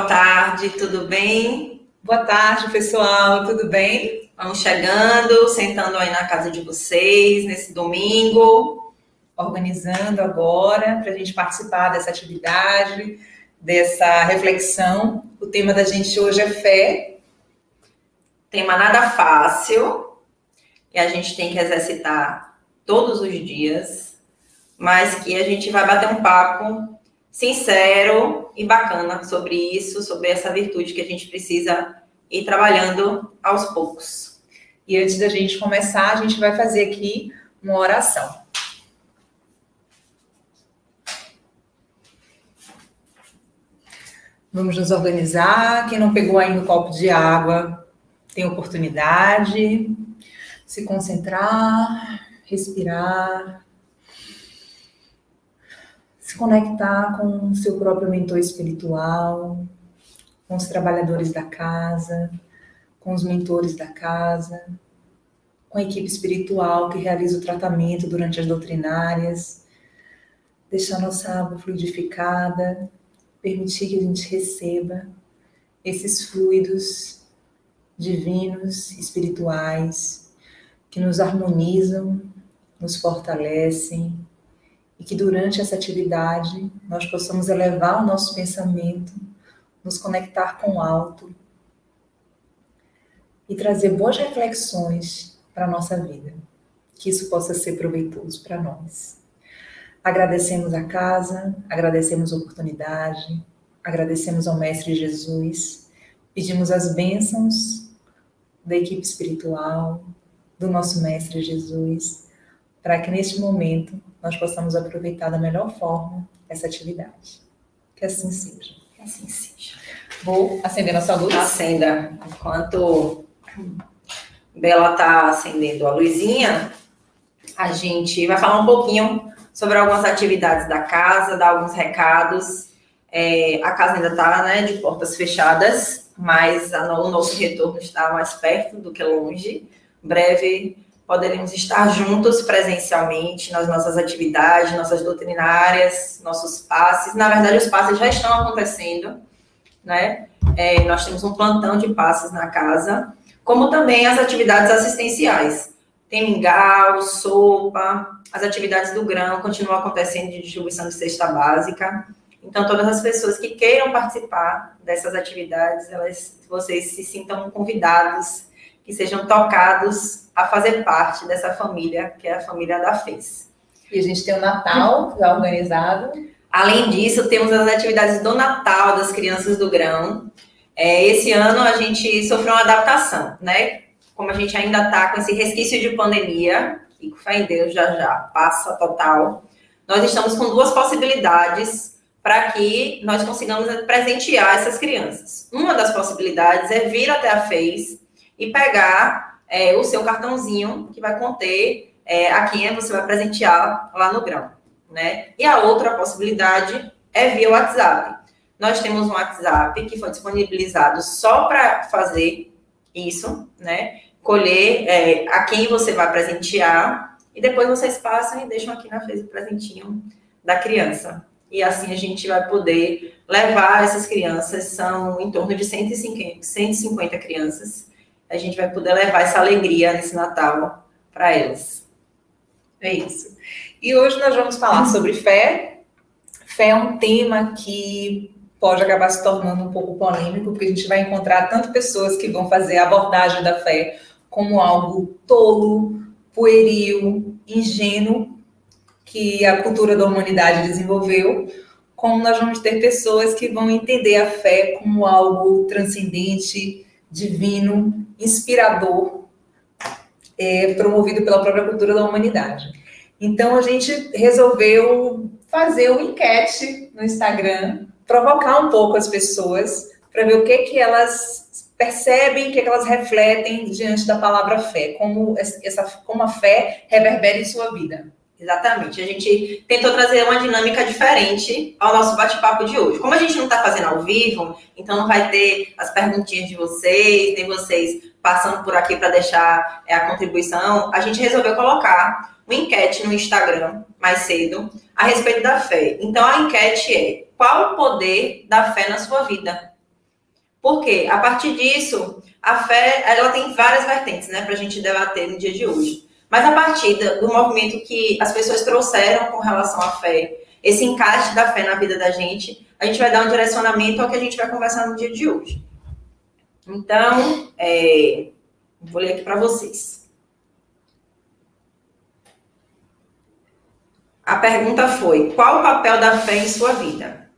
boa tarde, tudo bem? Boa tarde, pessoal, tudo bem? Vamos chegando, sentando aí na casa de vocês nesse domingo. Organizando agora para a gente participar dessa atividade, dessa reflexão. O tema da gente hoje é fé. Tema nada fácil, que a gente tem que exercitar todos os dias, mas que a gente vai bater um papo sincero e bacana sobre isso, sobre essa virtude que a gente precisa ir trabalhando aos poucos. E antes da gente começar, a gente vai fazer aqui uma oração. Vamos nos organizar. Quem não pegou ainda o copo de água, tem oportunidade. Se concentrar, respirar. Se conectar com o seu próprio mentor espiritual, com os trabalhadores da casa, com os mentores da casa, com a equipe espiritual que realiza o tratamento durante as doutrinárias, deixar nossa água fluidificada, permitir que a gente receba esses fluidos divinos, espirituais, que nos harmonizam, nos fortalecem, e que durante essa atividade nós possamos elevar o nosso pensamento, nos conectar com o alto e trazer boas reflexões para a nossa vida, que isso possa ser proveitoso para nós. Agradecemos a casa, agradecemos a oportunidade, agradecemos ao Mestre Jesus, pedimos as bênçãos da equipe espiritual, do nosso Mestre Jesus, para que neste momento nós possamos aproveitar da melhor forma essa atividade. Que assim seja. Que assim seja. Vou acender nossa luz. Acenda. Enquanto Bela está acendendo a luzinha, a gente vai falar um pouquinho sobre algumas atividades da casa, dar alguns recados. A casa ainda está, de portas fechadas, mas o nosso retorno está mais perto do que longe. Em breve poderemos estar juntos presencialmente nas nossas atividades, nossas doutrinárias, nossos passes. Na verdade, os passes já estão acontecendo, né? Nós temos um plantão de passes na casa, como também as atividades assistenciais. Tem mingau, sopa, as atividades do grão continuam acontecendo de distribuição de cesta básica. Então, todas as pessoas que queiram participar dessas atividades, vocês se sintam convidados, que sejam tocados a fazer parte dessa família, que é a família da FES. E a gente tem o Natal já organizado. Além disso, temos as atividades do Natal das crianças do grão. Esse ano a gente sofreu uma adaptação, né? Como a gente ainda está com esse resquício de pandemia, e com fé em Deus já passa total, nós estamos com duas possibilidades para que nós consigamos presentear essas crianças. Uma das possibilidades é vir até a FES e pegar o seu cartãozinho que vai conter a quem você vai presentear lá no grão, né? E a outra possibilidade é via WhatsApp. Nós temos um WhatsApp que foi disponibilizado só para fazer isso, né? Colher a quem você vai presentear e depois vocês passam e deixam aqui na FES o presentinho da criança. E assim a gente vai poder levar essas crianças, são em torno de 150 crianças. A gente vai poder levar essa alegria nesse Natal para elas. É isso. E hoje nós vamos falar sobre fé. Fé é um tema que pode acabar se tornando um pouco polêmico, porque a gente vai encontrar tanto pessoas que vão fazer a abordagem da fé como algo tolo, pueril, ingênuo, que a cultura da humanidade desenvolveu, como nós vamos ter pessoas que vão entender a fé como algo transcendente, divino, inspirador, promovido pela própria cultura da humanidade. Então, a gente resolveu fazer uma enquete no Instagram, provocar um pouco as pessoas, para ver o que elas percebem, o que elas refletem diante da palavra fé, como a fé reverbera em sua vida. Exatamente. A gente tentou trazer uma dinâmica diferente ao nosso bate-papo de hoje. Como a gente não está fazendo ao vivo, então não vai ter as perguntinhas de vocês, nem vocês passando por aqui para deixar a contribuição, a gente resolveu colocar uma enquete no Instagram mais cedo a respeito da fé. Então, a enquete é: qual o poder da fé na sua vida? Por quê? A partir disso, a fé, ela tem várias vertentes, né, para a gente debater no dia de hoje. Mas a partir do movimento que as pessoas trouxeram com relação à fé, esse encaixe da fé na vida da gente, a gente vai dar um direcionamento ao que a gente vai conversar no dia de hoje. Então, vou ler aqui para vocês. A pergunta foi: qual o papel da fé em sua vida?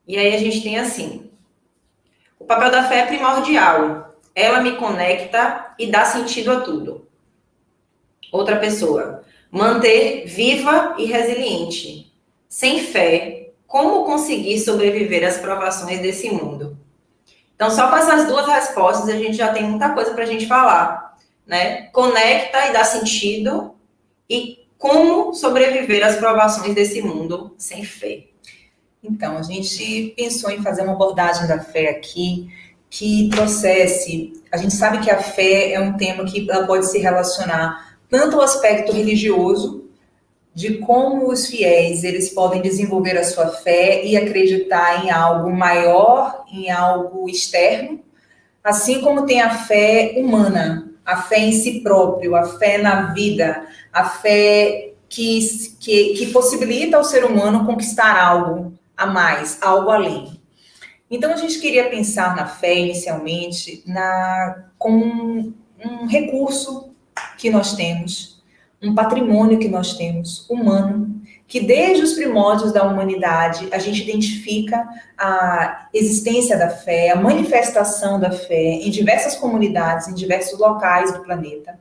E aí a gente tem assim: o papel da fé é primordial. Ela me conecta e dá sentido a tudo. Outra pessoa: manter viva e resiliente. Sem fé, como conseguir sobreviver às provações desse mundo? Então, só com essas duas respostas, a gente já tem muita coisa para a gente falar, né? Conecta e dá sentido, e como sobreviver às provações desse mundo sem fé. Então, a gente pensou em fazer uma abordagem da fé aqui, que trouxesse... A gente sabe que a fé é um tema que ela pode se relacionar tanto ao aspecto religioso, de como os fiéis eles podem desenvolver a sua fé e acreditar em algo maior, em algo externo, assim como tem a fé humana, a fé em si próprio, a fé na vida, a fé que possibilita ao ser humano conquistar algo a mais, algo além. Então, a gente queria pensar na fé, inicialmente, como um recurso que nós temos, um patrimônio que nós temos, humano, que desde os primórdios da humanidade, a gente identifica a existência da fé, a manifestação da fé em diversas comunidades, em diversos locais do planeta,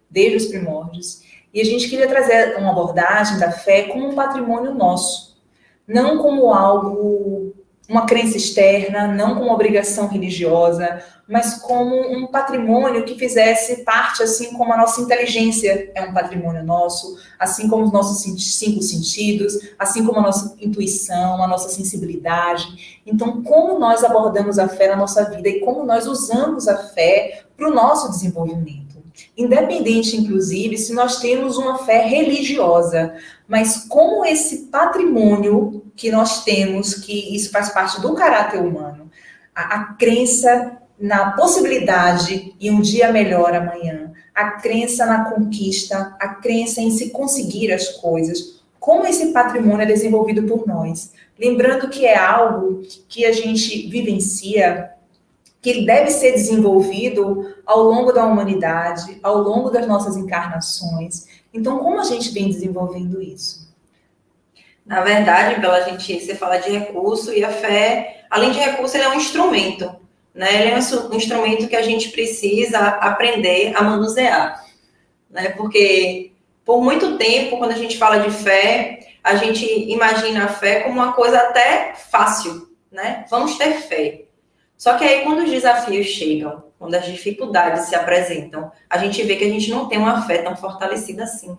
desde os primórdios. E a gente queria trazer uma abordagem da fé como um patrimônio nosso, não como algo, uma crença externa, não como uma obrigação religiosa, mas como um patrimônio que fizesse parte, assim como a nossa inteligência é um patrimônio nosso, assim como os nossos 5 sentidos, assim como a nossa intuição, a nossa sensibilidade. Então, como nós abordamos a fé na nossa vida e como nós usamos a fé para o nosso desenvolvimento. Independente, inclusive, se nós temos uma fé religiosa, mas como esse patrimônio que nós temos, que isso faz parte do caráter humano, a crença na possibilidade e um dia melhor amanhã, a crença na conquista, a crença em se conseguir as coisas, como esse patrimônio é desenvolvido por nós. Lembrando que é algo que a gente vivencia, que ele deve ser desenvolvido ao longo da humanidade, ao longo das nossas encarnações. Então, como a gente vem desenvolvendo isso? Na verdade, você fala de recurso, e a fé, além de recurso, ele é um instrumento, né? Ele é um instrumento que a gente precisa aprender a manusear, né? Porque, por muito tempo, quando a gente fala de fé, a gente imagina a fé como uma coisa até fácil, né? Vamos ter fé. Só que aí, quando os desafios chegam, quando as dificuldades se apresentam, a gente vê que a gente não tem uma fé tão fortalecida assim.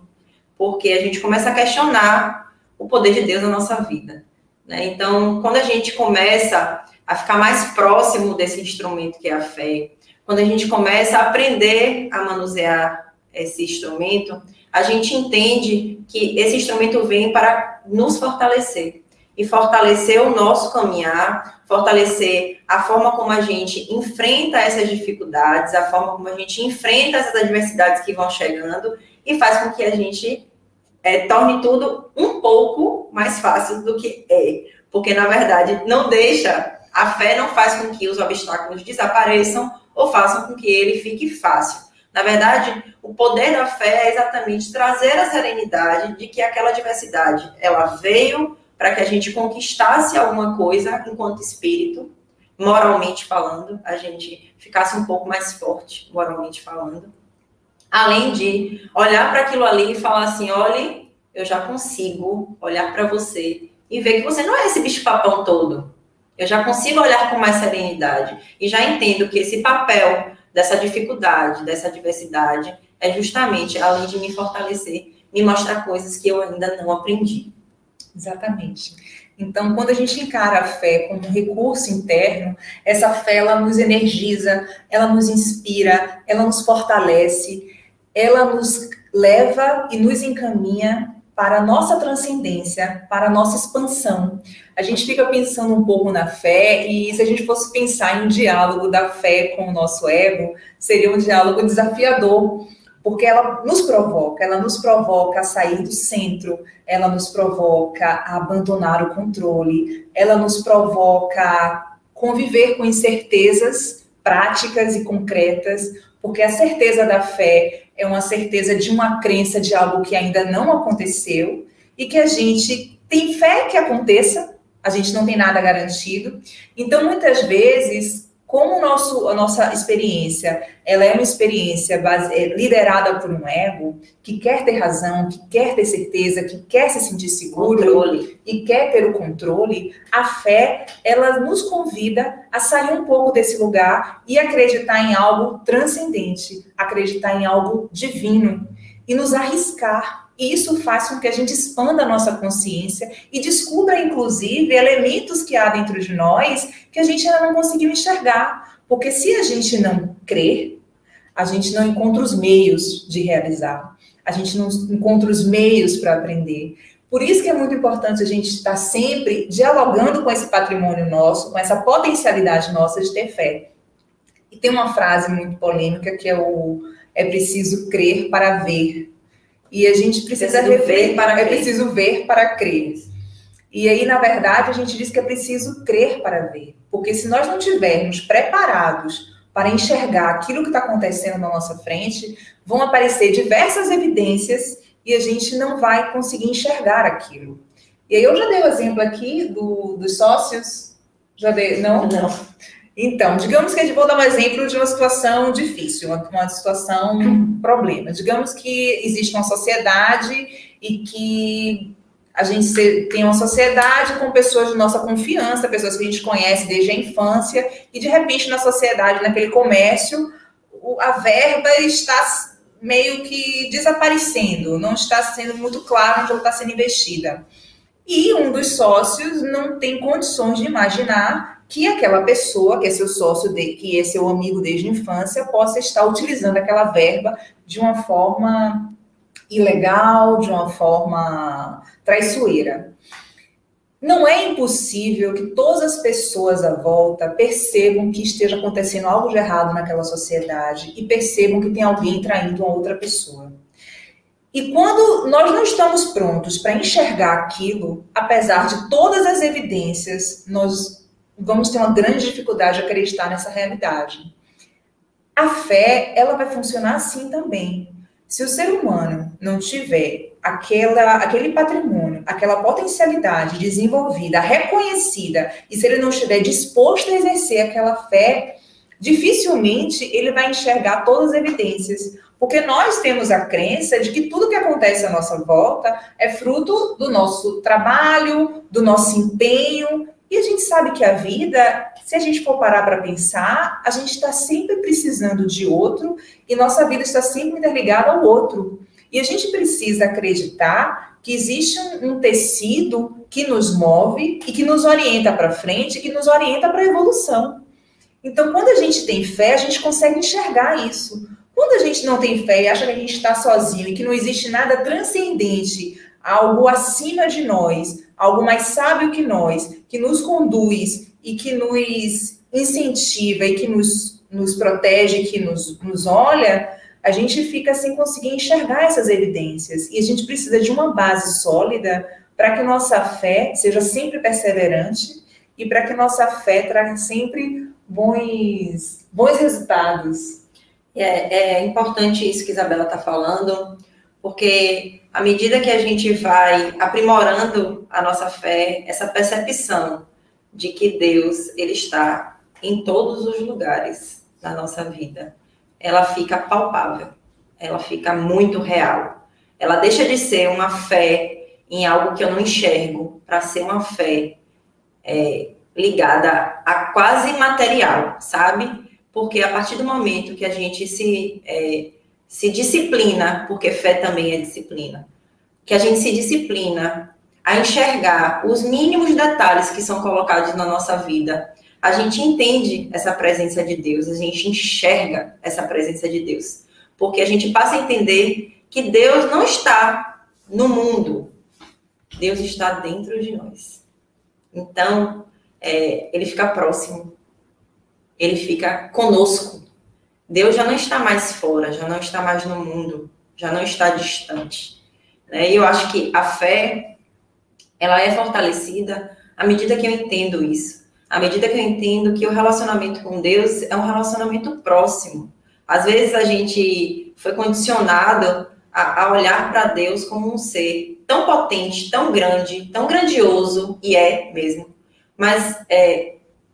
Porque a gente começa a questionar o poder de Deus na nossa vida, né? Então, quando a gente começa a ficar mais próximo desse instrumento que é a fé, quando a gente começa a aprender a manusear esse instrumento, a gente entende que esse instrumento vem para nos fortalecer. E fortalecer o nosso caminhar, fortalecer a forma como a gente enfrenta essas dificuldades, a forma como a gente enfrenta essas adversidades que vão chegando, e faz com que a gente torne tudo um pouco mais fácil do que é. Porque, na verdade, a fé não faz com que os obstáculos desapareçam ou façam com que ele fique fácil. Na verdade, o poder da fé é exatamente trazer a serenidade de que aquela adversidade, ela veio para que a gente conquistasse alguma coisa enquanto espírito, moralmente falando, a gente ficasse um pouco mais forte, moralmente falando. Além de olhar para aquilo ali e falar assim, olha, eu já consigo olhar para você e ver que você não é esse bicho-papão todo. Eu já consigo olhar com mais serenidade e já entendo que esse papel dessa dificuldade, dessa adversidade, é justamente, além de me fortalecer, me mostrar coisas que eu ainda não aprendi. Exatamente. Então, quando a gente encara a fé como um recurso interno, essa fé, ela nos energiza, ela nos inspira, ela nos fortalece, ela nos leva e nos encaminha para a nossa transcendência, para a nossa expansão. A gente fica pensando um pouco na fé, e se a gente fosse pensar em um diálogo da fé com o nosso ego, seria um diálogo desafiador, porque ela nos provoca a sair do centro, ela nos provoca a abandonar o controle, ela nos provoca a conviver com incertezas práticas e concretas, porque a certeza da fé é uma certeza de uma crença de algo que ainda não aconteceu e que a gente tem fé que aconteça, a gente não tem nada garantido. Então, muitas vezes, como a nossa experiência, ela é uma experiência liderada por um ego que quer ter razão, que quer ter certeza, que quer se sentir seguro e quer ter o controle, a fé, ela nos convida a sair um pouco desse lugar e acreditar em algo transcendente, acreditar em algo divino e nos arriscar. E isso faz com que a gente expanda a nossa consciência e descubra, inclusive, elementos que há dentro de nós que a gente ainda não conseguiu enxergar. Porque se a gente não crer, a gente não encontra os meios de realizar. A gente não encontra os meios para aprender. Por isso que é muito importante a gente estar sempre dialogando com esse patrimônio nosso, com essa potencialidade nossa de ter fé. E tem uma frase muito polêmica que é preciso crer para ver. E a gente precisa preciso ver para crer. E aí, na verdade, a gente diz que é preciso crer para ver. Porque se nós não estivermos preparados para enxergar aquilo que está acontecendo na nossa frente, vão aparecer diversas evidências e a gente não vai conseguir enxergar aquilo. E aí eu já dei o exemplo aqui dos sócios. Já dei? Não? Não. Então, digamos que eu vou dar um exemplo de uma situação difícil, uma situação, problema. Digamos que existe uma sociedade e que a gente tem uma sociedade com pessoas de nossa confiança, pessoas que a gente conhece desde a infância, e de repente na sociedade, naquele comércio, a verba está meio que desaparecendo, não está sendo muito claro onde ela está sendo investida. E um dos sócios não tem condições de imaginar que aquela pessoa, que é seu sócio, que é seu amigo desde a infância, possa estar utilizando aquela verba de uma forma ilegal, de uma forma traiçoeira. Não é impossível que todas as pessoas à volta percebam que esteja acontecendo algo de errado naquela sociedade e percebam que tem alguém traindo uma outra pessoa. E quando nós não estamos prontos para enxergar aquilo, apesar de todas as evidências, nós vamos ter uma grande dificuldade de acreditar nessa realidade. A fé, ela vai funcionar assim também. Se o ser humano não tiver aquele patrimônio, aquela potencialidade desenvolvida, reconhecida, e se ele não estiver disposto a exercer aquela fé, dificilmente ele vai enxergar todas as evidências. Porque nós temos a crença de que tudo que acontece à nossa volta é fruto do nosso trabalho, do nosso empenho. E a gente sabe que a vida, se a gente for parar para pensar, a gente está sempre precisando de outro e nossa vida está sempre interligada ao outro. E a gente precisa acreditar que existe um tecido que nos move e que nos orienta para frente, que nos orienta para a evolução. Então, quando a gente tem fé, a gente consegue enxergar isso. Quando a gente não tem fé e acha que a gente está sozinho e que não existe nada transcendente, algo acima de nós, algo mais sábio que nós, que nos conduz e que nos incentiva e que nos protege, que nos olha, a gente fica sem conseguir enxergar essas evidências. E a gente precisa de uma base sólida para que nossa fé seja sempre perseverante e para que nossa fé traga sempre bons resultados. É importante isso que a Isabela está falando, porque à medida que a gente vai aprimorando a nossa fé, essa percepção de que Deus, ele está em todos os lugares da nossa vida, ela fica palpável, ela fica muito real. Ela deixa de ser uma fé em algo que eu não enxergo, para ser uma fé ligada a quase material, sabe? Porque a partir do momento que a gente se disciplina, porque fé também é disciplina, que a gente se disciplina a enxergar os mínimos detalhes que são colocados na nossa vida, a gente entende essa presença de Deus, a gente enxerga essa presença de Deus, porque a gente passa a entender que Deus não está no mundo, Deus está dentro de nós. Então, ele fica próximo. Ele fica conosco. Deus já não está mais fora, já não está mais no mundo, já não está distante. E eu acho que a fé, ela é fortalecida à medida que eu entendo isso. À medida que eu entendo que o relacionamento com Deus é um relacionamento próximo. Às vezes a gente foi condicionado a olhar para Deus como um ser tão potente, tão grande, tão grandioso, e é mesmo, mas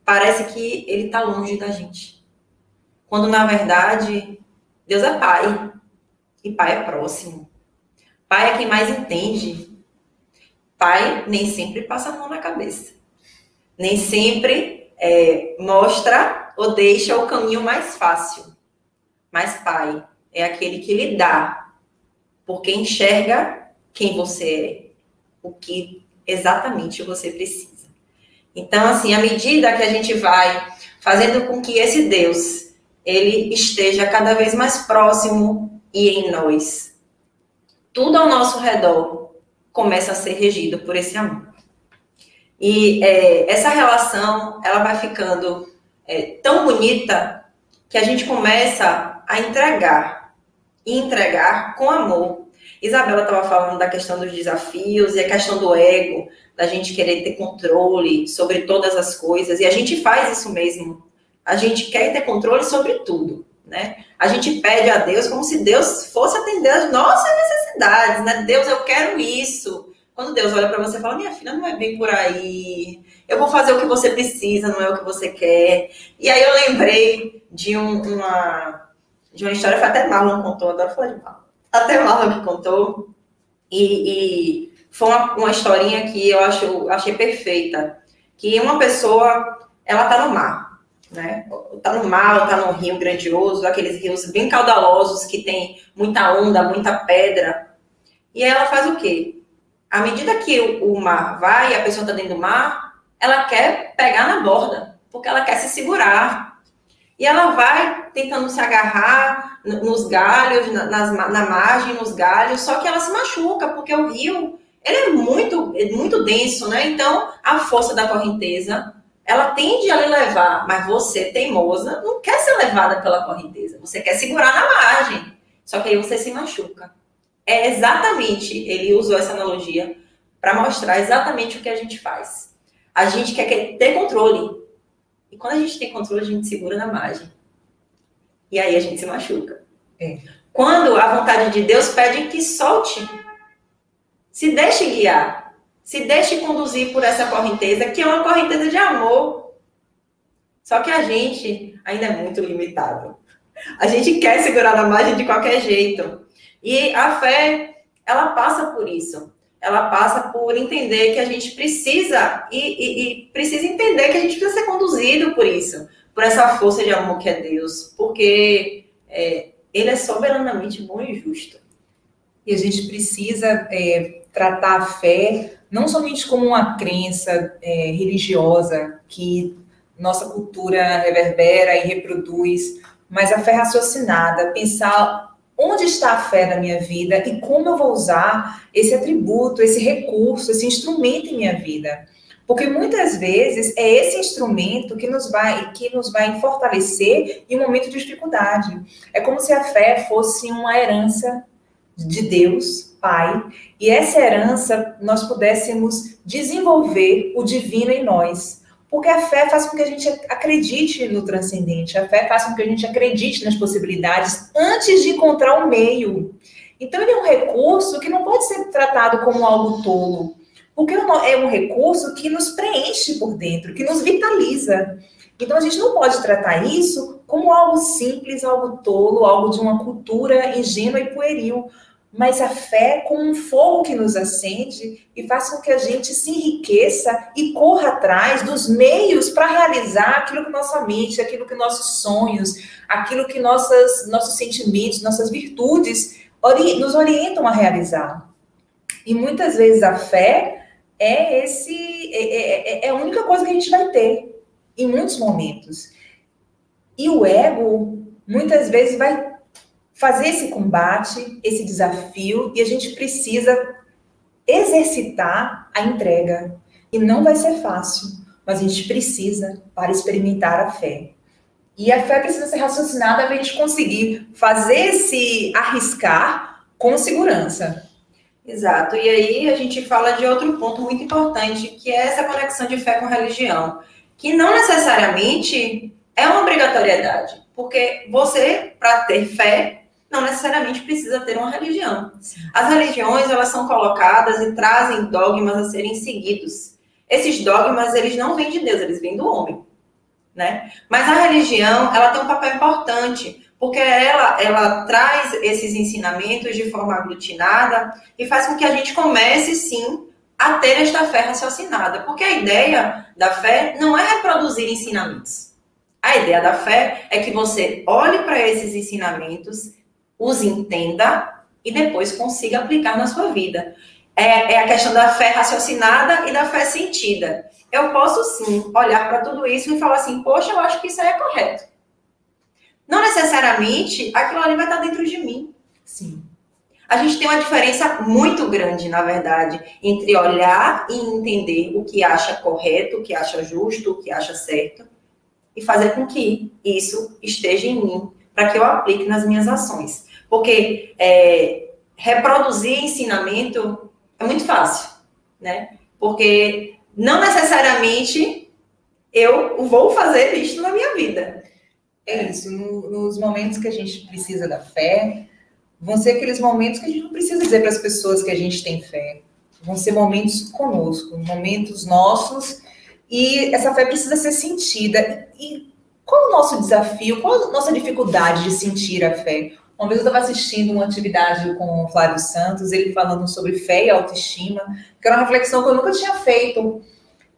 parece que ele está longe da gente. Quando, na verdade, Deus é Pai, e Pai é próximo. Pai é quem mais entende. Pai nem sempre passa a mão na cabeça. Nem sempre mostra ou deixa o caminho mais fácil. Mas Pai é aquele que lhe dá, porque enxerga quem você é, o que exatamente você precisa. Então, assim, à medida que a gente vai fazendo com que esse Deus, ele esteja cada vez mais próximo e em nós, tudo ao nosso redor começa a ser regido por esse amor. E essa relação, ela vai ficando tão bonita que a gente começa a entregar, e entregar com amor. Isabela estava falando da questão dos desafios e a questão do ego, da gente querer ter controle sobre todas as coisas, e a gente faz isso mesmo. A gente quer ter controle sobre tudo, né? A gente pede a Deus como se Deus fosse atender as nossas necessidades, né? Deus, eu quero isso. Quando Deus olha para você e fala, minha filha, não é bem por aí, eu vou fazer o que você precisa, não é o que você quer. E aí eu lembrei de uma história, foi até Marlon contou, adoro falar de Marlon. Até Marlon que contou, e foi uma historinha que eu achei perfeita, que uma pessoa, ela tá no mar, né? Tá no mar, tá num rio grandioso, aqueles rios bem caudalosos, que tem muita onda, muita pedra, e aí ela faz o quê? À medida que o mar vai, a pessoa tá dentro do mar, ela quer pegar na borda, porque ela quer se segurar. E ela vai tentando se agarrar nos galhos, na margem, nos galhos, só que ela se machuca, porque o rio, ele é muito denso, né? Então, a força da correnteza, ela tende a lhe levar, mas você, teimosa, não quer ser levada pela correnteza, você quer segurar na margem, só que aí você se machuca. É exatamente, ele usou essa analogia para mostrar exatamente o que a gente faz. A gente quer ter controle. E quando a gente tem controle, a gente segura na margem. E aí a gente se machuca. Quando a vontade de Deus pede que solte, se deixe guiar, se deixe conduzir por essa correnteza, que é uma correnteza de amor. Só que a gente ainda é muito limitado. A gente quer segurar na margem de qualquer jeito. E a fé, ela passa por isso. Ela passa por entender que a gente precisa, e precisa entender que a gente precisa ser conduzido por isso, por essa força de amor que é Deus, porque Ele é soberanamente bom e justo. E a gente precisa tratar a fé não somente como uma crença religiosa que nossa cultura reverbera e reproduz, mas a fé raciocinada, pensar onde está a fé na minha vida e como eu vou usar esse atributo, esse recurso, esse instrumento em minha vida. Porque muitas vezes é esse instrumento que nos vai fortalecer em um momento de dificuldade. É como se a fé fosse uma herança de Deus, Pai, e essa herança nós pudéssemos desenvolver o divino em nós. Porque a fé faz com que a gente acredite no transcendente, a fé faz com que a gente acredite nas possibilidades antes de encontrar o meio. Então, ele é um recurso que não pode ser tratado como algo tolo, porque é um recurso que nos preenche por dentro, que nos vitaliza. Então, a gente não pode tratar isso como algo simples, algo tolo, algo de uma cultura ingênua e pueril, mas a fé como um fogo que nos acende e faz com que a gente se enriqueça e corra atrás dos meios para realizar aquilo que nossa mente, aquilo que nossos sonhos, aquilo que nossos sentimentos, nossas virtudes nos orientam a realizar. E muitas vezes a fé é a única coisa que a gente vai ter em muitos momentos. E o ego muitas vezes vai fazer esse combate, esse desafio, e a gente precisa exercitar a entrega. E não vai ser fácil, mas a gente precisa para experimentar a fé. E a fé precisa ser raciocinada para a gente conseguir fazer esse arriscar com segurança. Exato. E aí a gente fala de outro ponto muito importante, que é essa conexão de fé com religião, que não necessariamente é uma obrigatoriedade, porque você, para ter fé, não necessariamente precisa ter uma religião. As religiões, elas são colocadas e trazem dogmas a serem seguidos. Esses dogmas, eles não vêm de Deus, eles vêm do homem, né? Mas a religião, ela tem um papel importante, porque ela traz esses ensinamentos de forma aglutinada e faz com que a gente comece, sim, a ter esta fé raciocinada. Porque a ideia da fé não é reproduzir ensinamentos. A ideia da fé é que você olhe para esses ensinamentos, os entenda e depois consiga aplicar na sua vida. É a questão da fé raciocinada e da fé sentida. Eu posso, sim, olhar para tudo isso e falar assim, poxa, eu acho que isso aí é correto. Não necessariamente aquilo ali vai estar dentro de mim. Sim. A gente tem uma diferença muito grande, na verdade, entre olhar e entender o que acha correto, o que acha justo, o que acha certo, e fazer com que isso esteja em mim, para que eu aplique nas minhas ações. Porque reproduzir ensinamento é muito fácil, né? Porque não necessariamente eu vou fazer isso na minha vida. É isso, nos momentos que a gente precisa da fé, vão ser aqueles momentos que a gente não precisa dizer para as pessoas que a gente tem fé. Vão ser momentos conosco, momentos nossos, e essa fé precisa ser sentida. E qual o nosso desafio, qual a nossa dificuldade de sentir a fé? Uma vez eu estava assistindo uma atividade com o Flávio Santos, ele falando sobre fé e autoestima, que era uma reflexão que eu nunca tinha feito.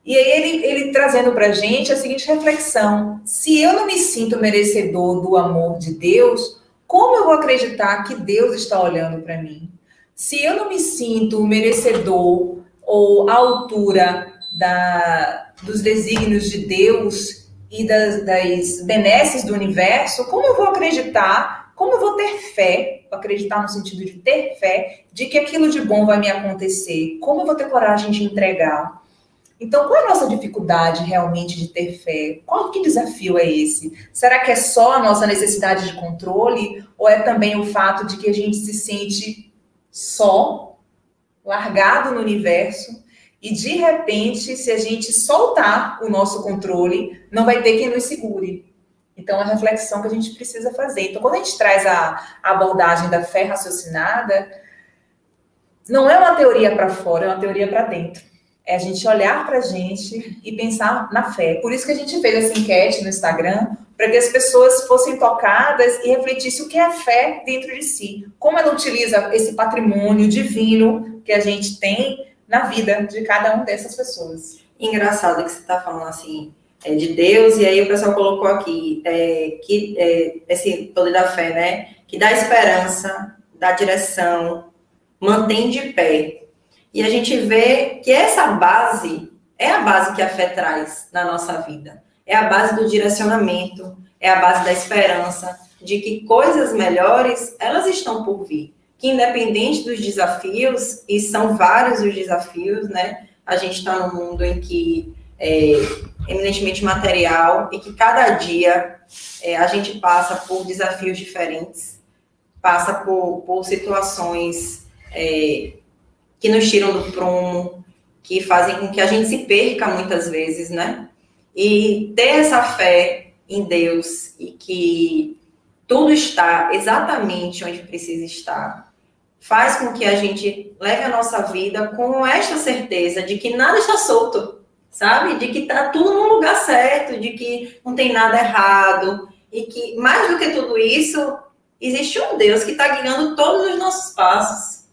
E aí ele trazendo para a gente a seguinte reflexão: se eu não me sinto merecedor do amor de Deus, como eu vou acreditar que Deus está olhando para mim? Se eu não me sinto merecedor ou à altura dos desígnios de Deus e das benesses do universo, como eu vou acreditar? Como eu vou ter fé, acreditar no sentido de ter fé, de que aquilo de bom vai me acontecer? Como eu vou ter coragem de entregar? Então, qual é a nossa dificuldade realmente de ter fé? Que desafio é esse? Será que é só a nossa necessidade de controle? Ou é também o fato de que a gente se sente só, largado no universo, e de repente, se a gente soltar o nosso controle, não vai ter quem nos segure? Então, é a reflexão que a gente precisa fazer. Então, quando a gente traz a abordagem da fé raciocinada, não é uma teoria para fora, é uma teoria para dentro. É a gente olhar para a gente e pensar na fé. Por isso que a gente fez essa enquete no Instagram, para que as pessoas fossem tocadas e refletissem o que é fé dentro de si. Como ela utiliza esse patrimônio divino que a gente tem na vida de cada uma dessas pessoas. Engraçado que você está falando assim, de Deus, e aí o pessoal colocou aqui esse poder da fé, né? Que dá esperança, dá direção, mantém de pé. E a gente vê que essa base é a base que a fé traz na nossa vida. É a base do direcionamento, é a base da esperança, de que coisas melhores, elas estão por vir. Que independente dos desafios, e são vários os desafios, né? A gente está num mundo em que eminentemente material e que cada dia a gente passa por desafios diferentes, passa por situações que nos tiram do prumo, que fazem com que a gente se perca muitas vezes, né? E ter essa fé em Deus e que tudo está exatamente onde precisa estar, faz com que a gente leve a nossa vida com esta certeza de que nada está solto, sabe? De que está tudo no lugar certo, de que não tem nada errado, e que, mais do que tudo isso, existe um Deus que está guiando todos os nossos passos.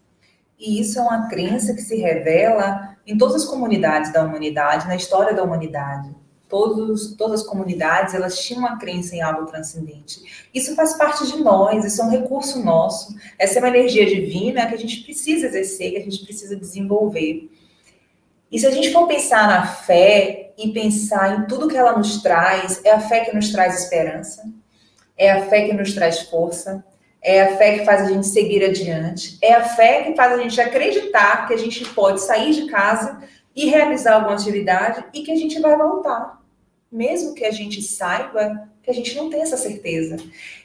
E isso é uma crença que se revela em todas as comunidades da humanidade, na história da humanidade. Todas as comunidades, elas tinham uma crença em algo transcendente. Isso faz parte de nós, isso é um recurso nosso. Essa é uma energia divina que a gente precisa exercer, que a gente precisa desenvolver. E se a gente for pensar na fé e pensar em tudo que ela nos traz, é a fé que nos traz esperança, é a fé que nos traz força, é a fé que faz a gente seguir adiante, é a fé que faz a gente acreditar que a gente pode sair de casa e realizar alguma atividade e que a gente vai voltar, mesmo que a gente saiba que a gente não tem essa certeza.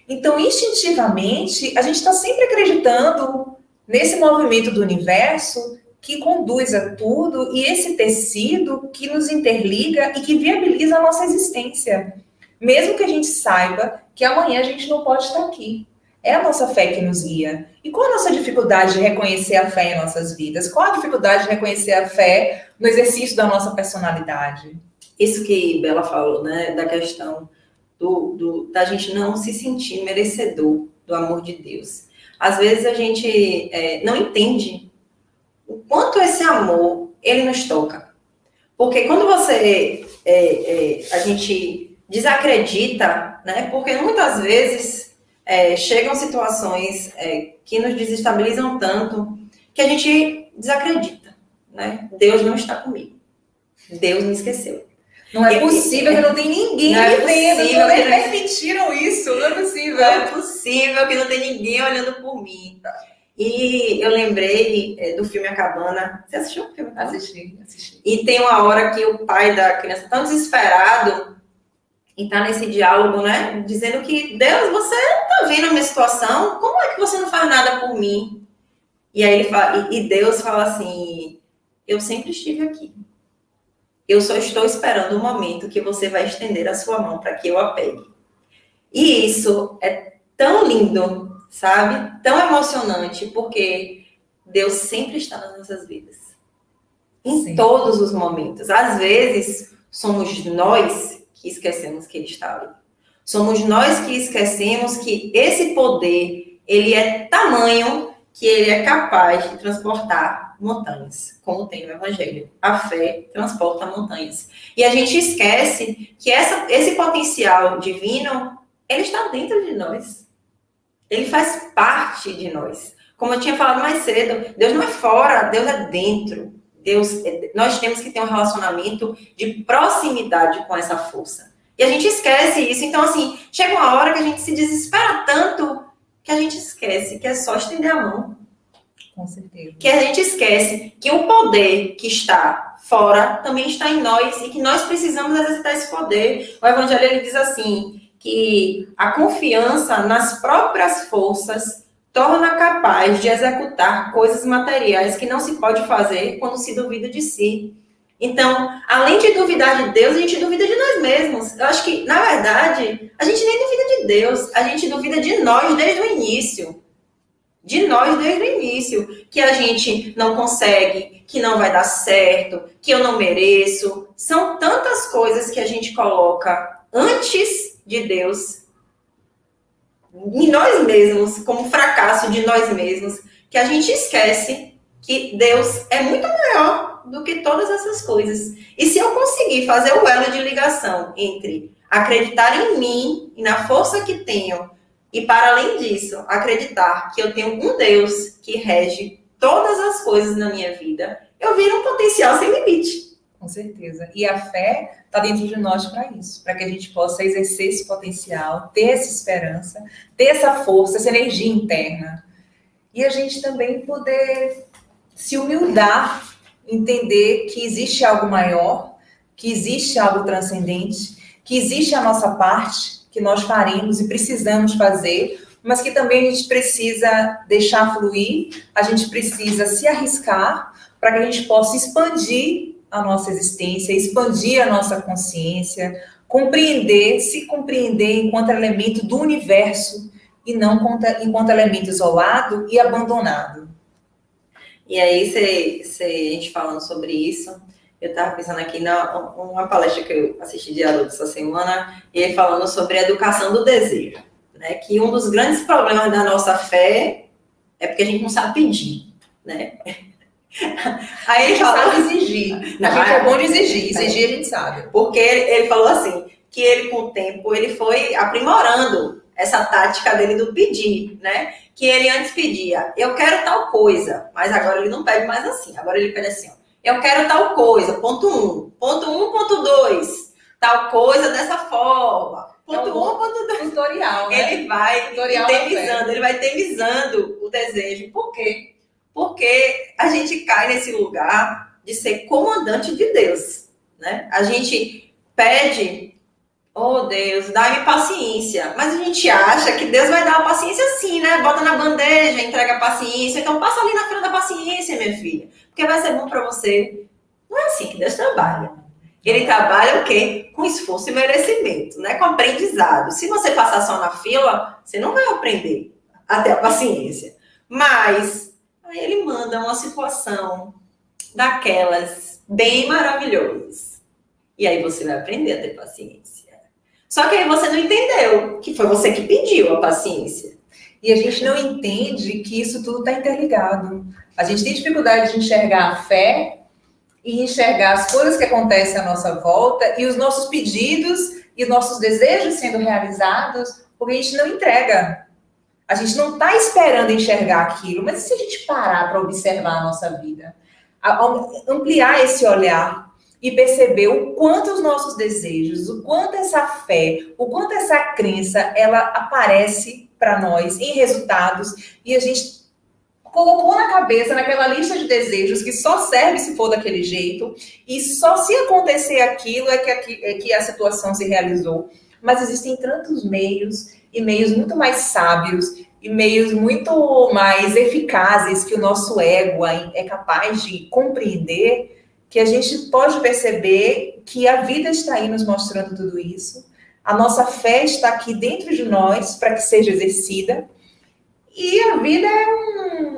Então, instintivamente, a gente está sempre acreditando nesse movimento do universo que conduz a tudo e esse tecido que nos interliga e que viabiliza a nossa existência. Mesmo que a gente saiba que amanhã a gente não pode estar aqui. É a nossa fé que nos guia. E qual a nossa dificuldade de reconhecer a fé em nossas vidas? Qual a dificuldade de reconhecer a fé no exercício da nossa personalidade? Isso que Bela falou, né, da questão da gente não se sentir merecedor do amor de Deus. Às vezes a gente não entende o quanto esse amor, ele nos toca. Porque quando a gente desacredita, né, porque muitas vezes chegam situações que nos desestabilizam tanto que a gente desacredita, né? Deus não está comigo. Deus me esqueceu. Não é possível que não tem ninguém me vendo, não permitiram isso, não é possível. Não é possível que não tem ninguém olhando por mim. E eu lembrei do filme A Cabana. Você assistiu o filme? Assisti. E tem uma hora que o pai da criança está desesperado e tá nesse diálogo, né? Dizendo que, Deus, você tá vendo a minha situação? Como é que você não faz nada por mim? E aí Deus fala assim, eu sempre estive aqui. Eu só estou esperando o momento que você vai estender a sua mão para que eu a pegue. E isso é tão lindo, sabe? Tão emocionante, porque Deus sempre está nas nossas vidas. Em todos os momentos. Às vezes, somos nós que esquecemos que Ele está ali. Somos nós que esquecemos que esse poder, ele é tamanho que ele é capaz de transportar montanhas, como tem no Evangelho. A fé transporta montanhas. E a gente esquece que esse potencial divino, ele está dentro de nós. Ele faz parte de nós. Como eu tinha falado mais cedo, Deus não é fora, Deus é dentro. Nós temos que ter um relacionamento de proximidade com essa força. E a gente esquece isso. Então, assim, chega uma hora que a gente se desespera tanto que a gente esquece que é só estender a mão. Com certeza. Que a gente esquece que o poder que está fora também está em nós e que nós precisamos exercitar esse poder. O Evangelho, ele diz assim, que a confiança nas próprias forças torna capaz de executar coisas materiais que não se pode fazer quando se duvida de si. Então, além de duvidar de Deus, a gente duvida de nós mesmos. Eu acho que, na verdade, a gente nem duvida de Deus, a gente duvida de nós desde o início. De nós desde o início. Que a gente não consegue, que não vai dar certo, que eu não mereço. São tantas coisas que a gente coloca antes de Deus, em nós mesmos, como fracasso de nós mesmos, que a gente esquece que Deus é muito maior do que todas essas coisas. E se eu conseguir fazer o elo de ligação entre acreditar em mim e na força que tenho, e para além disso, acreditar que eu tenho um Deus que rege todas as coisas na minha vida, eu viro um potencial sem limite. Com certeza. E a fé está dentro de nós para isso, para que a gente possa exercer esse potencial, ter essa esperança, ter essa força, essa energia interna. E a gente também poder se humildar, entender que existe algo maior, que existe algo transcendente, que existe a nossa parte, que nós faremos e precisamos fazer, mas que também a gente precisa deixar fluir, a gente precisa se arriscar para que a gente possa expandir a nossa existência, expandir a nossa consciência, se compreender enquanto elemento do universo e não enquanto elemento isolado e abandonado. E aí, a gente falando sobre isso, eu estava pensando aqui numa palestra que eu assisti de Haroldo essa semana, e ele falando sobre a educação do desejo, né? Que um dos grandes problemas da nossa fé é porque a gente não sabe pedir, né? Aí ele sabe exigir. A gente é bom de exigir. Exigir a gente sabe. Porque ele falou assim, que ele com o tempo, ele foi aprimorando essa tática dele do pedir, né? Que ele antes pedia, eu quero tal coisa, mas agora ele não pede mais assim. Agora ele pede assim, ó, eu quero tal coisa, ponto 1. Ponto 1, ponto 2, tal coisa dessa forma. ponto 1, ponto 2. Tutorial, né? Ele vai temizando o desejo. Por quê? Porque a gente cai nesse lugar de ser comandante de Deus, né? A gente pede, oh Deus, dá-me paciência. Mas a gente acha que Deus vai dar a paciência assim, né? Bota na bandeja, entrega a paciência. Então passa ali na frente da paciência, minha filha. Porque vai ser bom para você. Não é assim que Deus trabalha. Ele trabalha o quê? Com esforço e merecimento, né? Com aprendizado. Se você passar só na fila, você não vai aprender a ter a paciência. Mas aí ele manda uma situação daquelas bem maravilhosas. E aí você vai aprender a ter paciência. Só que aí você não entendeu que foi você que pediu a paciência. E a gente não entende que isso tudo está interligado. A gente tem dificuldade de enxergar a fé e enxergar as coisas que acontecem à nossa volta e os nossos pedidos e os nossos desejos sendo realizados, porque a gente não entrega. A gente não está esperando enxergar aquilo, mas e se a gente parar para observar a nossa vida? Ampliar esse olhar e perceber o quanto os nossos desejos, o quanto essa fé, o quanto essa crença, ela aparece para nós em resultados e a gente colocou na cabeça, naquela lista de desejos que só serve se for daquele jeito e só se acontecer aquilo é que a situação se realizou. Mas existem tantos meios e meios muito mais sábios e meios muito mais eficazes que o nosso ego é capaz de compreender, que a gente pode perceber que a vida está aí nos mostrando tudo isso. A nossa fé está aqui dentro de nós para que seja exercida. E a vida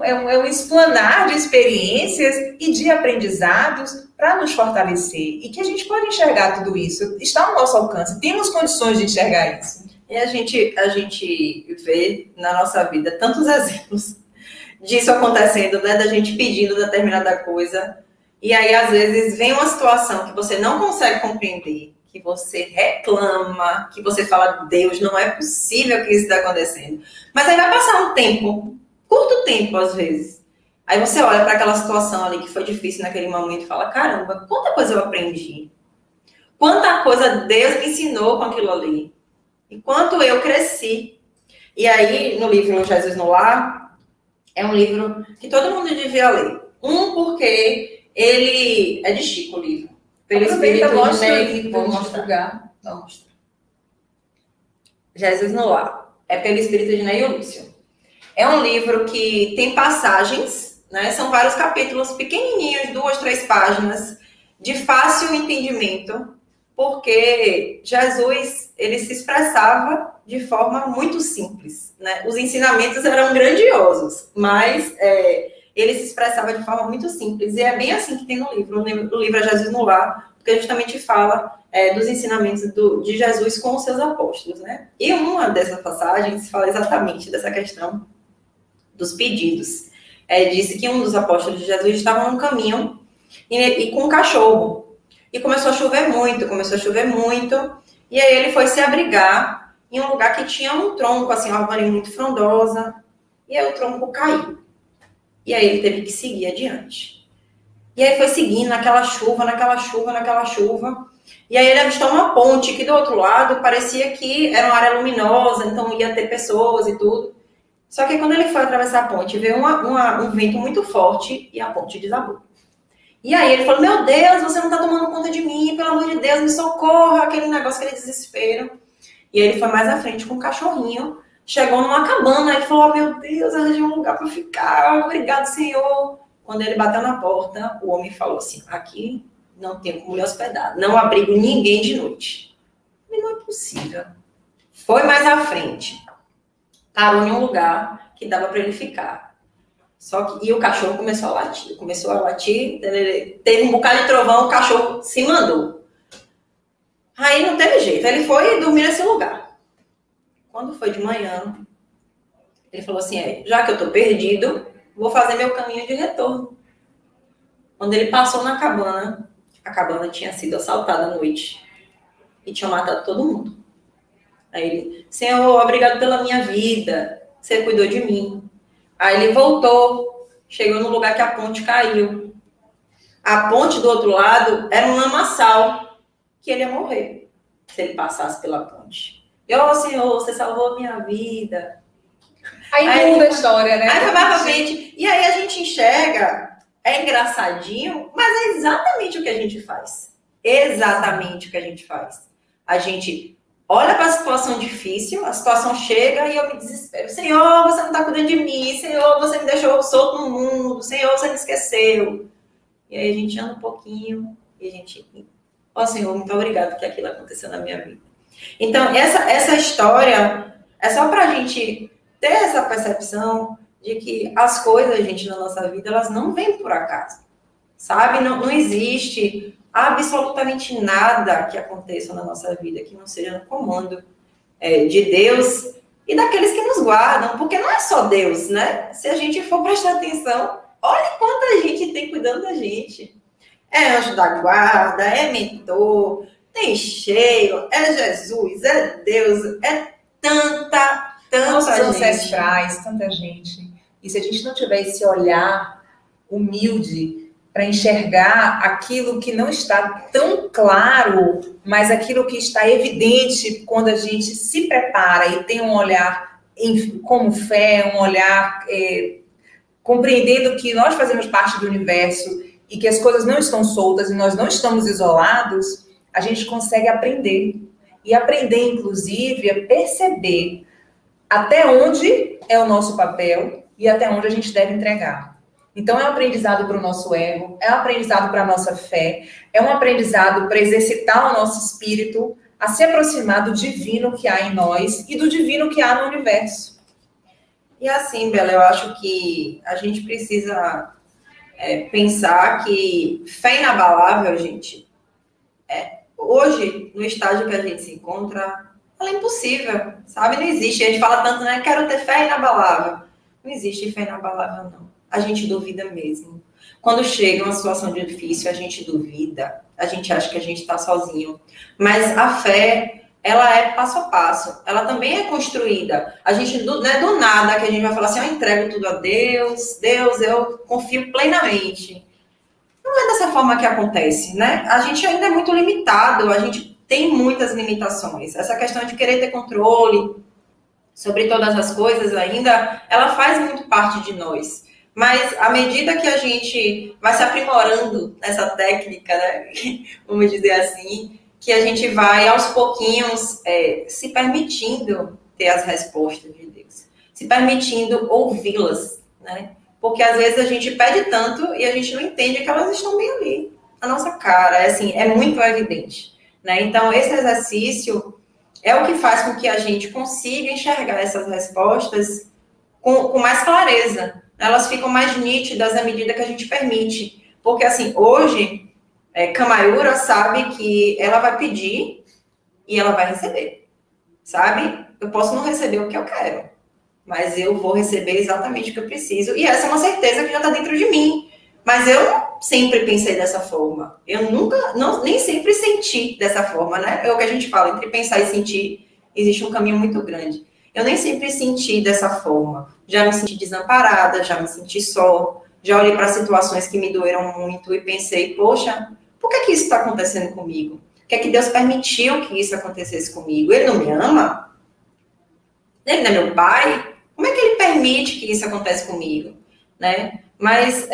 é um explanar de experiências e de aprendizados para nos fortalecer. E que a gente pode enxergar tudo isso. Está ao nosso alcance. Temos condições de enxergar isso. E a gente vê na nossa vida tantos exemplos disso acontecendo, né? Da gente pedindo determinada coisa. E aí, às vezes, vem uma situação que você não consegue compreender, que você reclama, que você fala, Deus, não é possível que isso está acontecendo. Mas aí vai passar um tempo, curto tempo às vezes. Aí você olha para aquela situação ali que foi difícil naquele momento e fala, caramba, quanta coisa eu aprendi. Quanta coisa Deus me ensinou com aquilo ali. E quanto eu cresci. E aí, no livro Jesus no Lar, é um livro que todo mundo devia ler. Porque ele é de Chico, o livro. Pelo Espírito de Ney, vou mostrar. Jesus no Lar. É pelo Espírito de Ney e Lúcio. É um livro que tem passagens, né? São vários capítulos pequenininhos, 2, 3 páginas, de fácil entendimento, porque Jesus, ele se expressava de forma muito simples, né? Os ensinamentos eram grandiosos, mas ele se expressava de forma muito simples. E é bem assim que tem no livro. O livro é Jesus no Lar, porque justamente fala dos ensinamentos de Jesus com os seus apóstolos, né? E uma dessas passagens fala exatamente dessa questão dos pedidos. Disse que um dos apóstolos de Jesus estava num caminho e com um cachorro. E começou a chover muito, e aí ele foi se abrigar em um lugar que tinha um tronco, assim, uma árvore muito frondosa, e aí o tronco caiu. E aí ele teve que seguir adiante. E aí foi seguindo naquela chuva, e aí ele avistou uma ponte que do outro lado parecia que era uma área luminosa, então ia ter pessoas e tudo. Só que quando ele foi atravessar a ponte, veio um vento muito forte e a ponte desabou. E aí ele falou, meu Deus, você não tá tomando conta de mim, pelo amor de Deus, me socorra, aquele negócio, aquele desespero. E aí ele foi mais à frente com o cachorrinho, chegou numa cabana e falou, meu Deus, arranjei um lugar para ficar, obrigado, Senhor. Quando ele bateu na porta, o homem falou assim, aqui não tem como me hospedar, não abrigo ninguém de noite. E não é possível. Foi mais à frente, parou em um lugar que dava para ele ficar. E o cachorro começou a latir, teve um bocado de trovão, o cachorro se mandou. Aí não teve jeito, ele foi dormir nesse lugar. Quando foi de manhã, ele falou assim, já que eu tô perdido, vou fazer meu caminho de retorno. Quando ele passou na cabana, a cabana tinha sido assaltada à noite e tinha matado todo mundo. Aí ele, Senhor, obrigado pela minha vida, você cuidou de mim. Aí ele voltou, chegou no lugar que a ponte caiu. A ponte do outro lado era um lamaçal, que ele ia morrer se ele passasse pela ponte. E, ó, Senhor, você salvou a minha vida. Aí muda a história, né? Aí vai pra frente. E aí a gente enxerga, é engraçadinho, mas é exatamente o que a gente faz. Exatamente o que a gente faz. A gente olha para a situação difícil, a situação chega e eu me desespero. Senhor, você não está cuidando de mim. Senhor, você me deixou solto no mundo. Senhor, você me esqueceu. E aí a gente anda um pouquinho e a gente... Ó, Senhor, muito obrigado porque aquilo aconteceu na minha vida. Então, essa história é só para a gente ter essa percepção de que as coisas, gente, na nossa vida, elas não vêm por acaso. Sabe? Não existe absolutamente nada que aconteça na nossa vida que não seja no comando de Deus e daqueles que nos guardam, porque não é só Deus, né? Se a gente for prestar atenção, olha quanta gente tem cuidando da gente. É anjo da guarda, é mentor, tem cheio, é Jesus, é Deus, é tanta Nossos gente. Ancestrais, tanta gente. E se a gente não tiver esse olhar humilde para enxergar aquilo que não está tão claro, mas aquilo que está evidente quando a gente se prepara e tem um olhar como fé, um olhar compreendendo que nós fazemos parte do universo e que as coisas não estão soltas e nós não estamos isolados, a gente consegue aprender. E aprender, inclusive, a perceber até onde é o nosso papel e até onde a gente deve entregar. Então, é um aprendizado para o nosso ego, é um aprendizado para a nossa fé, é um aprendizado para exercitar o nosso espírito a se aproximar do divino que há em nós e do divino que há no universo. E assim, Bela, eu acho que a gente precisa pensar que fé inabalável, gente, hoje, no estágio que a gente se encontra, ela é impossível, sabe? Não existe. A gente fala tanto, né? Quero ter fé inabalável. Não existe fé inabalável, não. A gente duvida mesmo. Quando chega uma situação difícil, a gente duvida. A gente acha que a gente está sozinho. Mas a fé, ela é passo a passo. Ela também é construída. A gente, não é do nada que a gente vai falar assim, eu entrego tudo a Deus. Deus, eu confio plenamente. Não é dessa forma que acontece, né? A gente ainda é muito limitado, a gente tem muitas limitações. Essa questão de querer ter controle sobre todas as coisas ainda, ela faz muito parte de nós. Mas à medida que a gente vai se aprimorando nessa técnica, né? Vamos dizer assim, que a gente vai aos pouquinhos se permitindo ter as respostas de Deus, se permitindo ouvi-las, né? Porque às vezes a gente pede tanto e a gente não entende que elas estão bem ali, na nossa cara. É muito evidente, né? Então, esse exercício é o que faz com que a gente consiga enxergar essas respostas com mais clareza. Elas ficam mais nítidas à medida que a gente permite. Porque, assim, hoje, Kamayura sabe que ela vai pedir e ela vai receber, sabe? Eu posso não receber o que eu quero, mas eu vou receber exatamente o que eu preciso. E essa é uma certeza que já está dentro de mim. Mas eu não sempre pensei dessa forma. Eu nem sempre senti dessa forma, né? É o que a gente fala, entre pensar e sentir, existe um caminho muito grande. Eu nem sempre senti dessa forma. Já me senti desamparada, já me senti só. Já olhei para situações que me doeram muito e pensei, poxa, por que isso está acontecendo comigo? Por que Deus permitiu que isso acontecesse comigo? Ele não me ama? Ele não é meu pai? Como é que ele permite que isso aconteça comigo? Né? Mas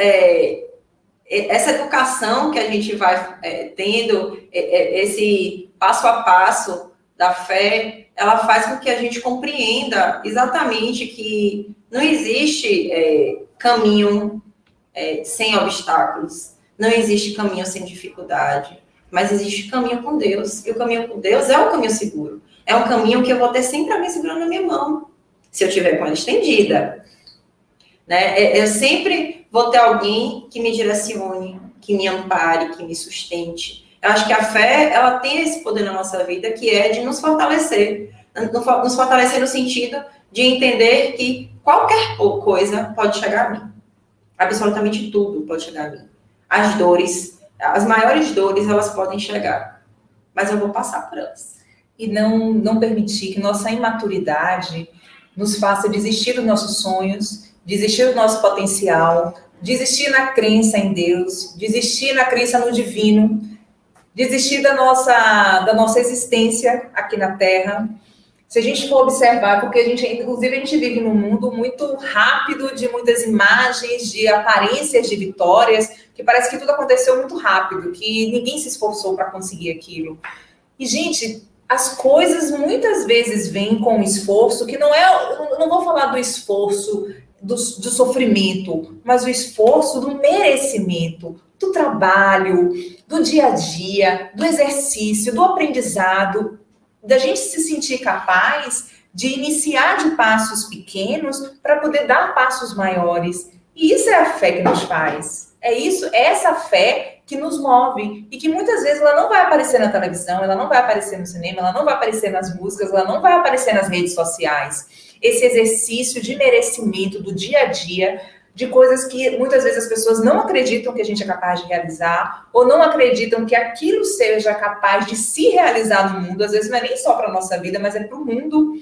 essa educação que a gente vai tendo, esse passo a passo da fé, ela faz com que a gente compreenda exatamente que não existe caminho sem obstáculos, não existe caminho sem dificuldade, mas existe caminho com Deus. E o caminho com Deus é o caminho seguro. É um caminho que eu vou ter sempre alguém segurando na minha mão, se eu tiver com ela estendida. Né? Eu sempre vou ter alguém que me direcione, que me ampare, que me sustente. Eu acho que a fé, ela tem esse poder na nossa vida, que é de nos fortalecer. Nos fortalecer no sentido de entender que qualquer coisa pode chegar a mim. Absolutamente tudo pode chegar a mim. As dores, as maiores dores, elas podem chegar. Mas eu vou passar por elas. E não permitir que nossa imaturidade nos faça desistir dos nossos sonhos, desistir do nosso potencial, desistir na crença em Deus, desistir na crença no divino, desistir da nossa existência aqui na Terra Se a gente for observar, porque inclusive a gente vive num mundo muito rápido, de muitas imagens, de aparências de vitórias, que parece que tudo aconteceu muito rápido, que ninguém se esforçou para conseguir aquilo. E, gente, as coisas muitas vezes vêm com esforço, que não é, eu não vou falar do esforço do sofrimento, mas o esforço do merecimento, do trabalho, do dia a dia, do exercício, do aprendizado, da gente se sentir capaz de iniciar de passos pequenos para poder dar passos maiores. E isso é a fé que nos faz. É essa fé que nos move e que muitas vezes ela não vai aparecer na televisão, ela não vai aparecer no cinema, ela não vai aparecer nas músicas, ela não vai aparecer nas redes sociais. Esse exercício de merecimento do dia a dia, de coisas que muitas vezes as pessoas não acreditam que a gente é capaz de realizar, ou não acreditam que aquilo seja capaz de se realizar no mundo. Às vezes não é nem só para a nossa vida, mas é para o mundo.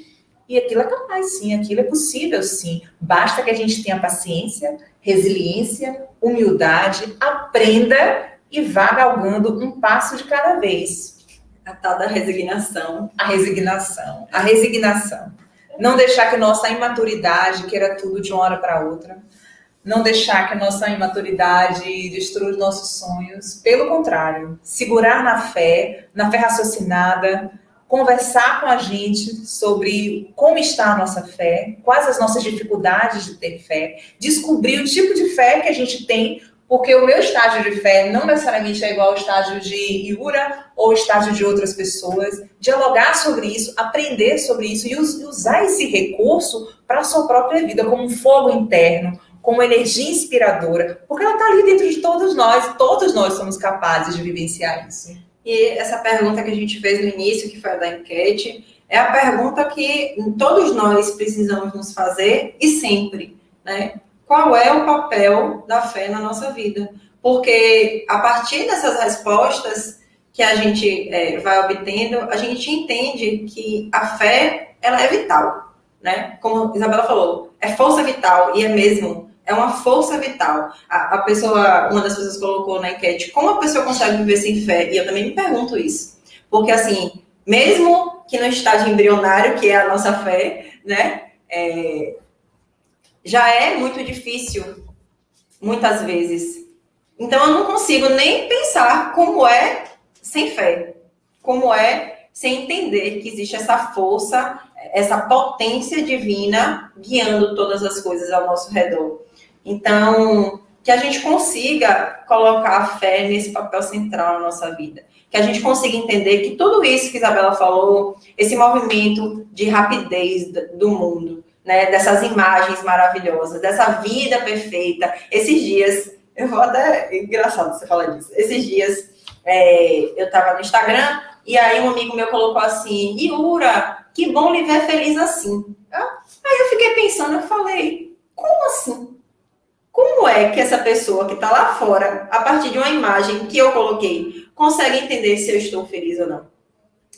E aquilo é capaz, sim, aquilo é possível, sim. Basta que a gente tenha paciência, resiliência, humildade, aprenda e vá galgando um passo de cada vez. A tal da resignação. A resignação. A resignação. Não deixar que nossa imaturidade queira tudo de uma hora para outra. Não deixar que a nossa imaturidade destrua os nossos sonhos. Pelo contrário, segurar na fé raciocinada, conversar com a gente sobre como está a nossa fé, quais as nossas dificuldades de ter fé, descobrir o tipo de fé que a gente tem, porque o meu estágio de fé não necessariamente é igual ao estágio de Yura ou ao estágio de outras pessoas. Dialogar sobre isso, aprender sobre isso e usar esse recurso para a sua própria vida como um fogo interno, como energia inspiradora, porque ela está ali dentro de todos nós somos capazes de vivenciar isso. E essa pergunta que a gente fez no início, que foi a da enquete, é a pergunta que todos nós precisamos nos fazer e sempre, né? Qual é o papel da fé na nossa vida? Porque a partir dessas respostas que a gente vai obtendo, a gente entende que a fé, ela é vital, né? Como a Isabela falou, é força vital, e é mesmo. É uma força vital. Uma das pessoas colocou na enquete, como a pessoa consegue viver sem fé? E eu também me pergunto isso. Porque, assim, mesmo que no estágio embrionário, que é a nossa fé, né? Já é muito difícil, muitas vezes. Então, eu não consigo nem pensar como é sem fé. Como é sem entender que existe essa força, essa potência divina guiando todas as coisas ao nosso redor. Então, que a gente consiga colocar a fé nesse papel central na nossa vida. Que a gente consiga entender que tudo isso que Isabela falou, esse movimento de rapidez do mundo, né, dessas imagens maravilhosas, dessa vida perfeita, esses dias, eu vou até, é engraçado você falar disso, esses dias eu estava no Instagram e aí um amigo meu colocou assim, Yura, que bom lhe ver feliz assim. Aí eu fiquei pensando, eu falei, como assim? Como é que essa pessoa que está lá fora, a partir de uma imagem que eu coloquei, consegue entender se eu estou feliz ou não?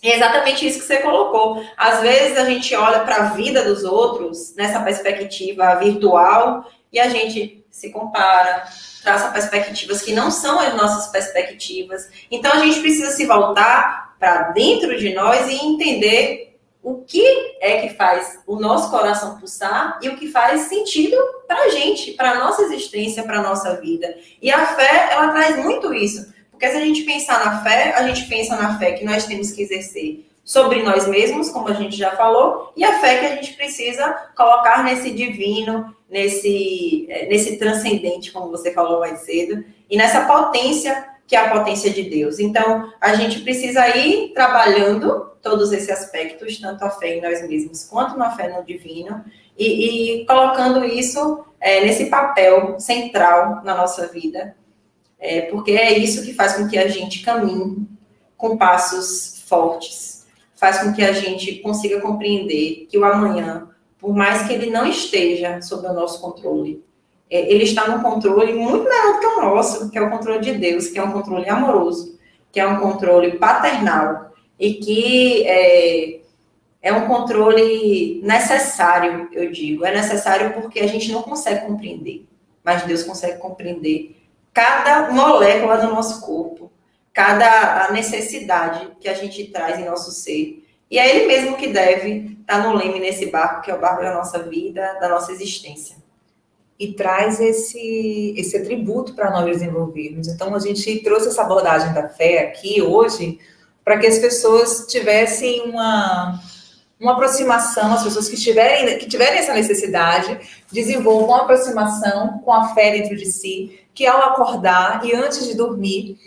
É exatamente isso que você colocou. Às vezes a gente olha para a vida dos outros nessa perspectiva virtual e a gente se compara, traça perspectivas que não são as nossas perspectivas. Então a gente precisa se voltar para dentro de nós e entender o que é que faz o nosso coração pulsar e o que faz sentido para a gente, para a nossa existência, para a nossa vida. E a fé, ela traz muito isso. Porque se a gente pensar na fé, a gente pensa na fé que nós temos que exercer sobre nós mesmos, como a gente já falou, e a fé que a gente precisa colocar nesse divino, nesse transcendente, como você falou mais cedo, e nessa potência que é a potência de Deus. Então, a gente precisa ir trabalhando todos esses aspectos, tanto a fé em nós mesmos, quanto na fé no divino, e colocando isso nesse papel central na nossa vida, porque é isso que faz com que a gente caminhe com passos fortes, faz com que a gente consiga compreender que o amanhã, por mais que ele não esteja sob o nosso controle, ele está num controle muito maior do que o nosso, que é o controle de Deus, que é um controle amoroso, que é um controle paternal, e que é um controle necessário, eu digo. É necessário porque a gente não consegue compreender, mas Deus consegue compreender cada molécula do nosso corpo, cada necessidade que a gente traz em nosso ser. E é Ele mesmo que deve está no leme nesse barco, que é o barco da nossa vida, da nossa existência. E traz esse atributo para nós desenvolvermos. Então, a gente trouxe essa abordagem da fé aqui hoje para que as pessoas tivessem uma aproximação, as pessoas que tiverem essa necessidade, desenvolvam uma aproximação com a fé dentro de si, que ao acordar e antes de dormir,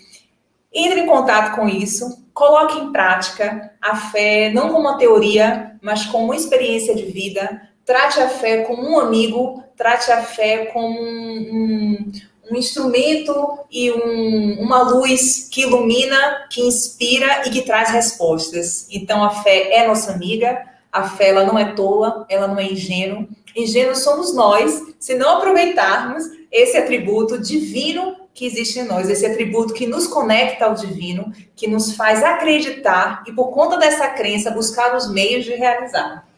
entre em contato com isso, coloque em prática a fé, não como uma teoria, mas como uma experiência de vida. Trate a fé como um amigo, trate a fé como um instrumento e uma luz que ilumina, que inspira e que traz respostas. Então, a fé é nossa amiga, a fé ela não é tola, ela não é ingênua. Ingênuos somos nós, se não aproveitarmos esse atributo divino que existe em nós, esse atributo que nos conecta ao divino, que nos faz acreditar e, por conta dessa crença, buscar os meios de realizar.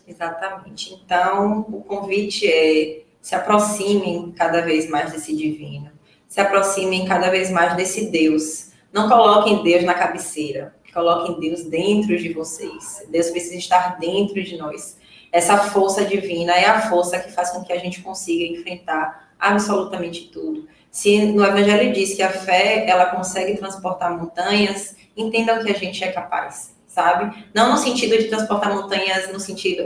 Exatamente. Então, o convite é: se aproximem cada vez mais desse divino, se aproximem cada vez mais desse Deus. Não coloquem Deus na cabeceira, coloquem Deus dentro de vocês. Deus precisa estar dentro de nós. Essa força divina é a força que faz com que a gente consiga enfrentar absolutamente tudo. Se no Evangelho diz que a fé, ela consegue transportar montanhas, entendam que a gente é capaz, sabe? Não no sentido de transportar montanhas, no sentido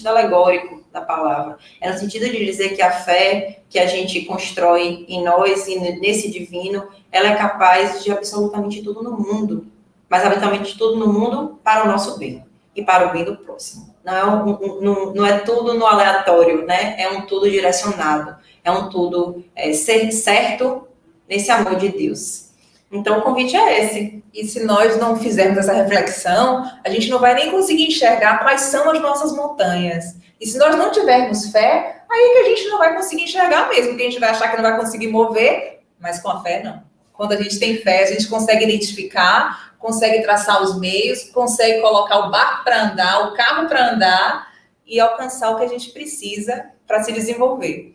alegórico da palavra. É no sentido de dizer que a fé que a gente constrói em nós e nesse divino, ela é capaz de absolutamente tudo no mundo. Mas absolutamente tudo no mundo para o nosso bem e para o bem do próximo. Não é tudo no aleatório, né? É um tudo direcionado. É um tudo ser certo nesse amor de Deus. Então, o convite é esse. E se nós não fizermos essa reflexão, a gente não vai nem conseguir enxergar quais são as nossas montanhas. E se nós não tivermos fé, aí que a gente não vai conseguir enxergar mesmo, porque a gente vai achar que não vai conseguir mover, mas com a fé não. Quando a gente tem fé, a gente consegue identificar, consegue traçar os meios, consegue colocar o barco para andar, o carro para andar e alcançar o que a gente precisa para se desenvolver.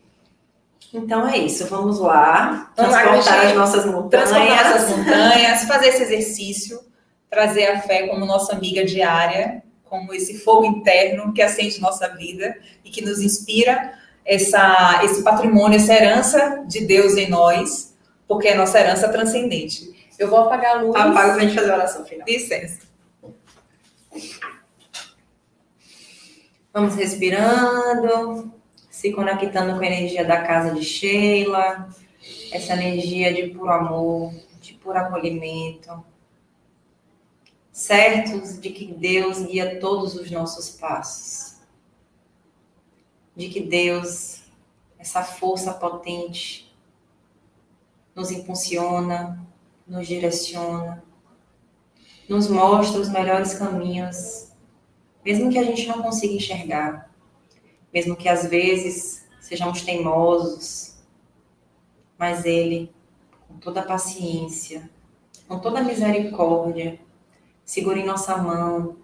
Então é isso, vamos lá, transportar as nossas montanhas, fazer esse exercício, trazer a fé como nossa amiga diária, como esse fogo interno que acende nossa vida e que nos inspira esse patrimônio, essa herança de Deus em nós, porque é nossa herança transcendente. Eu vou apagar a luz. Apaga pra gente fazer a oração final. Licença. Vamos respirando, se conectando com a energia da casa de Sheila, essa energia de puro amor, de puro acolhimento, certos de que Deus guia todos os nossos passos, de que Deus, essa força potente, nos impulsiona, nos direciona, nos mostra os melhores caminhos, mesmo que a gente não consiga enxergar, mesmo que às vezes sejamos teimosos, mas Ele, com toda a paciência, com toda a misericórdia, segura em nossa mão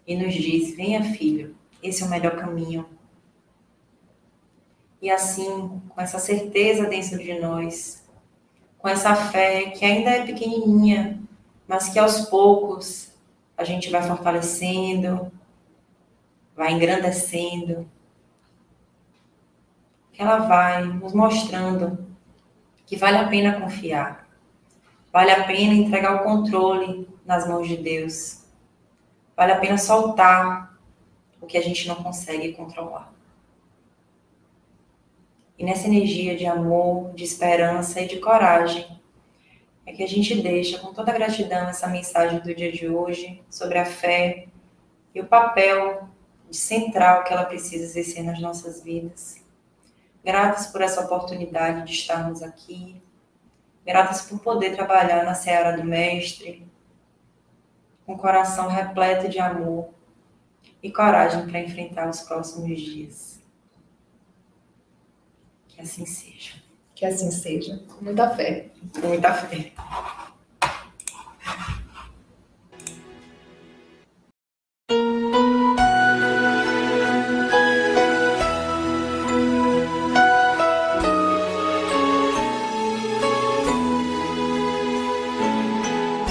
e nos diz: venha, filho, esse é o melhor caminho. E assim, com essa certeza dentro de nós, com essa fé que ainda é pequenininha, mas que aos poucos a gente vai fortalecendo, vai engrandecendo, que ela vai nos mostrando que vale a pena confiar, vale a pena entregar o controle nas mãos de Deus, vale a pena soltar o que a gente não consegue controlar. E nessa energia de amor, de esperança e de coragem, é que a gente deixa com toda gratidão essa mensagem do dia de hoje sobre a fé e o papel de central que ela precisa exercer nas nossas vidas. Gratas por essa oportunidade de estarmos aqui, gratas por poder trabalhar na seara do Mestre, com o coração repleto de amor e coragem para enfrentar os próximos dias. Que assim seja. Que assim seja. Com muita fé. Com muita fé.